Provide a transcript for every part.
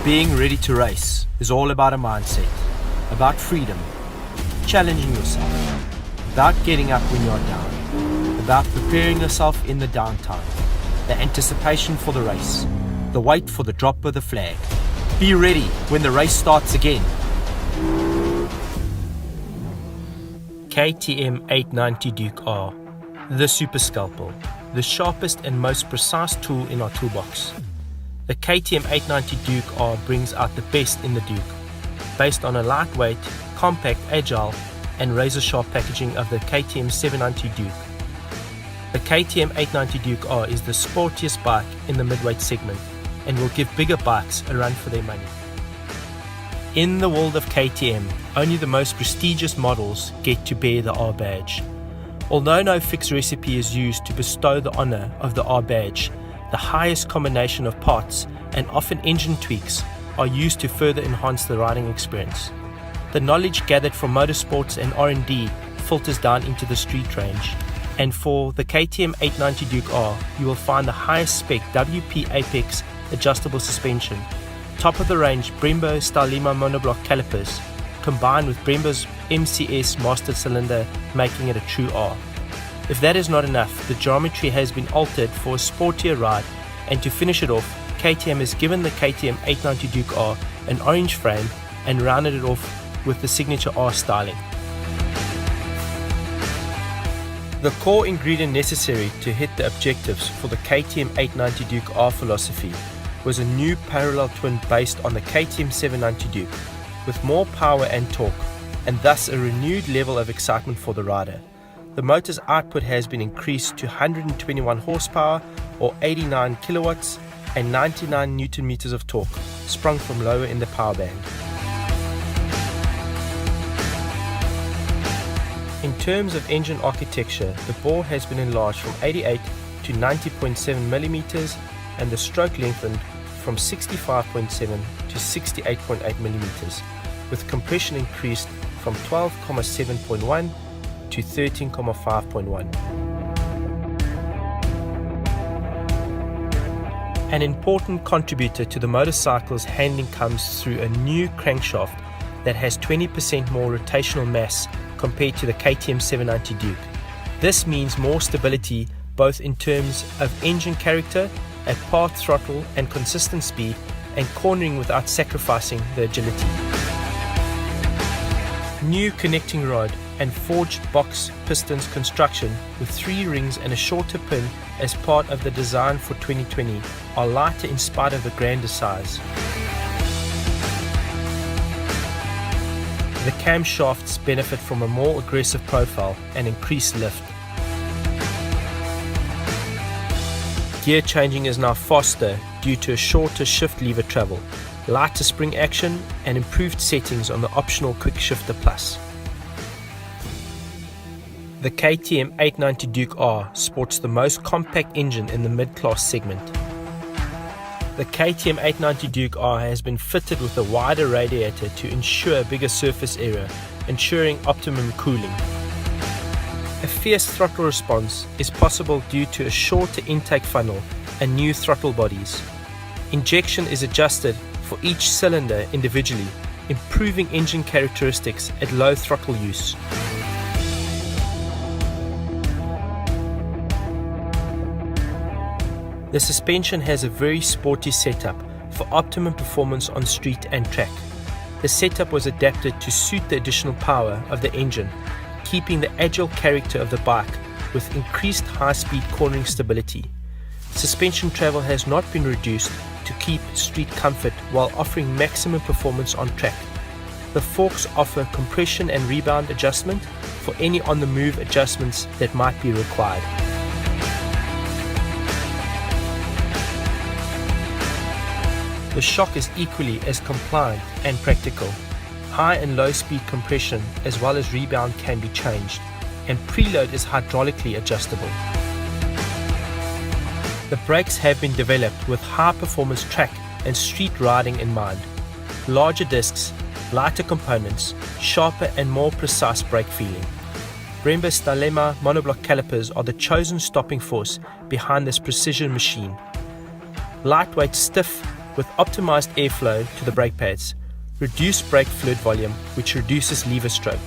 Being ready to race is all about a mindset, about freedom, challenging yourself, about getting up when you're down, about preparing yourself in the downtime, the anticipation for the race, the wait for the drop of the flag. Be ready when the race starts again. KTM 890 Duke R, the super scalpel, the sharpest and most precise tool in our toolbox. The KTM 890 Duke R brings out the best in the Duke, based on a lightweight, compact, agile and razor-sharp packaging of the KTM 790 Duke. The KTM 890 Duke R is the sportiest bike in the midweight segment and will give bigger bikes a run for their money. In the world of KTM, only the most prestigious models get to bear the R badge. Although no fixed recipe is used to bestow the honor of the R badge, the highest combination of parts and often engine tweaks are used to further enhance the riding experience. The knowledge gathered from motorsports and R&D filters down into the street range. And for the KTM 890 Duke R, you will find the highest spec WP Apex adjustable suspension, top of the range Brembo Stylema monoblock calipers, combined with Brembo's MCS master cylinder, making it a true R. If that is not enough, the geometry has been altered for a sportier ride, and to finish it off, KTM has given the KTM 890 Duke R an orange frame and rounded it off with the signature R styling. The core ingredient necessary to hit the objectives for the KTM 890 Duke R philosophy was a new parallel twin based on the KTM 790 Duke, with more power and torque, and thus a renewed level of excitement for the rider. The motor's output has been increased to 121 horsepower or 89 kilowatts and 99 newton meters of torque, sprung from lower in the power band. In terms of engine architecture, the bore has been enlarged from 88 to 90.7 millimeters and the stroke lengthened from 65.7 to 68.8 millimeters, with compression increased from 12,7.1 to 13,5.1. An important contributor to the motorcycle's handling comes through a new crankshaft that has 20% more rotational mass compared to the KTM 790 Duke. This means more stability both in terms of engine character, at path throttle and consistent speed, and cornering without sacrificing the agility. New connecting rod and forged box pistons construction with 3 rings and a shorter pin as part of the design for 2020 are lighter in spite of the grander size. The camshafts benefit from a more aggressive profile and increased lift. Gear changing is now faster due to a shorter shift lever travel, lighter spring action and improved settings on the optional Quick Shifter Plus. The KTM 890 Duke R sports the most compact engine in the mid-class segment. The KTM 890 Duke R has been fitted with a wider radiator to ensure bigger surface area, ensuring optimum cooling. A fierce throttle response is possible due to a shorter intake funnel and new throttle bodies. Injection is adjusted for each cylinder individually, improving engine characteristics at low throttle use. The suspension has a very sporty setup for optimum performance on street and track. The setup was adapted to suit the additional power of the engine, keeping the agile character of the bike with increased high-speed cornering stability. Suspension travel has not been reduced to keep street comfort while offering maximum performance on track. The forks offer compression and rebound adjustment for any on-the-move adjustments that might be required. The shock is equally as compliant and practical. High and low speed compression as well as rebound can be changed, and preload is hydraulically adjustable. The brakes have been developed with high performance track and street riding in mind. Larger discs, lighter components, sharper and more precise brake feeling. Brembo Stylema monoblock calipers are the chosen stopping force behind this precision machine. Lightweight, stiff, with optimized airflow to the brake pads, reduced brake fluid volume which reduces lever stroke.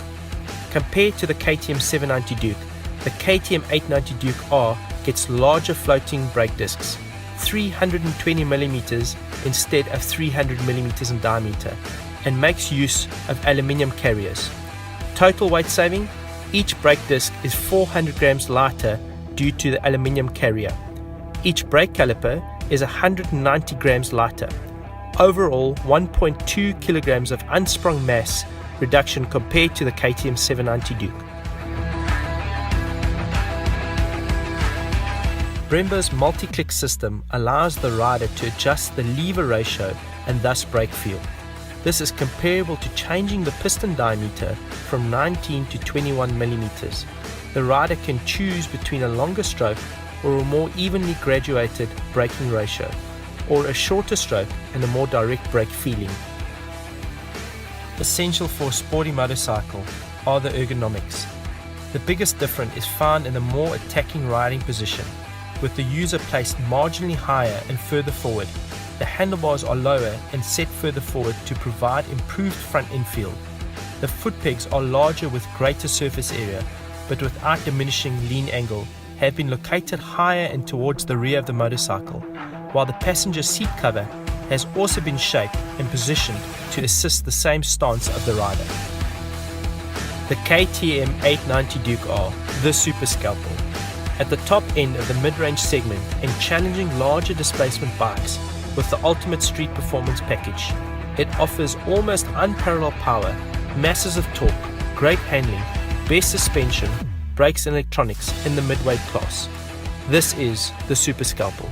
Compared to the KTM 790 Duke, the KTM 890 Duke R gets larger floating brake discs, 320mm instead of 300mm in diameter, and makes use of aluminium carriers. Total weight saving: each brake disc is 400 grams lighter due to the aluminium carrier. Each brake caliper is 190 grams lighter. Overall, 1.2 kilograms of unsprung mass reduction compared to the KTM 790 Duke. Brembo's multi-click system allows the rider to adjust the lever ratio and thus brake feel. This is comparable to changing the piston diameter from 19 to 21 millimeters. The rider can choose between a longer stroke or a more evenly graduated braking ratio, or a shorter stroke and a more direct brake feeling. Essential for a sporty motorcycle are the ergonomics. The biggest difference is found in the more attacking riding position, with the user placed marginally higher and further forward. The handlebars are lower and set further forward to provide improved front end feel. The foot pegs are larger with greater surface area, but without diminishing lean angle, have been located higher and towards the rear of the motorcycle, while the passenger seat cover has also been shaped and positioned to assist the same stance of the rider. The KTM 890 Duke R, the Super Scalpel. At the top end of the mid-range segment and challenging larger displacement bikes with the ultimate street performance package, it offers almost unparalleled power, masses of torque, great handling, best suspension, brakes and electronics in the midweight class. This is the Super Scalpel.